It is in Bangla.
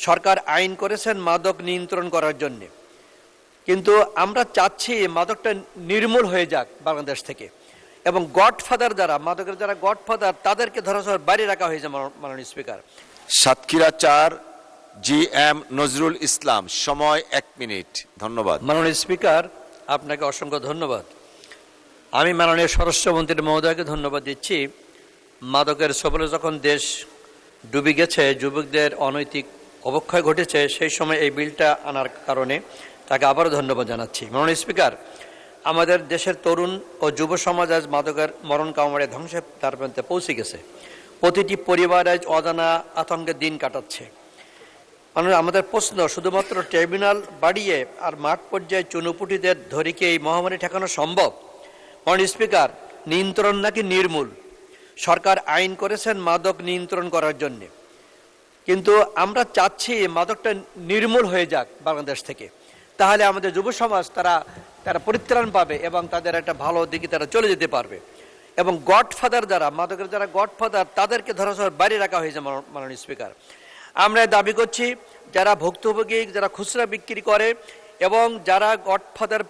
সরকার আইন করেছেন মাদক নিয়ন্ত্রণ করার জন্য, কিন্তু আমরা চাচ্ছি মাদকটা নির্মূল হয়ে যাক বাংলাদেশ থেকে, এবং গডফাদার যারা মাদকের যারা গডফাদার তাদেরকে ধরাছোঁয়ার বাইরে রাখা হয়েছে। মাননীয় স্পিকার, সাতক্ষীরা 4 GM নজরুল ইসলাম, সময় 1 মিনিট। ধন্যবাদ। মাননীয় স্পিকার, আপনাকে অসংখ্য ধন্যবাদ। আমি মাননীয় স্বরাষ্ট্রমন্ত্রী মহোদয়কে ধন্যবাদ দিচ্ছি। মাদকের সবলে যখন দেশ ডুবে গেছে, যুবকদের অনৈতিক অবক্ষয় ঘটেছে, সেই সময় এই বিলটা আনার কারণে তাকে আবারও ধন্যবাদ জানাচ্ছি। মাননীয় স্পিকার, আমাদের দেশের তরুণ ও যুব সমাজ আজ মাদকের মরণ কামড়ে ধ্বংসের দ্বারপ্রান্তে পৌঁছে গেছে। প্রতিটি পরিবার আজ অজানা আতঙ্কের দিন কাটাচ্ছে। আমাদের প্রশ্ন, শুধুমাত্র ট্রাইব্যুনাল বাড়িয়ে আর মাঠ পর্যায়ে চুনুপুটিদের ধরে কি এই মহামারী ঠেকানো সম্ভব? মাননীয় স্পিকার, নিয়ন্ত্রণ নাকি নির্মূল? সরকার আইন করেছেন মাদক নিয়ন্ত্রণ করার জন্য, কিন্তু আমরা চাচ্ছি মাদকটা নির্মূল হয়ে যাক বাংলাদেশ থেকে। তাহলে আমাদের যুব সমাজ তারা পরিত্রাণ পাবে এবং তাদের একটা ভালো দিকে তারা চলে যেতে পারবে। এবং গডফাদার যারা মাদকের যারা গডফাদার তাদেরকে ধরাছোঁয়ার বাইরে রাখা হয়েছে। মাননীয় স্পিকার, আমরা দাবি করছি যারা ভুক্তভোগী, যারা খুচরা বিক্রি করে এবং যারা গডফাদার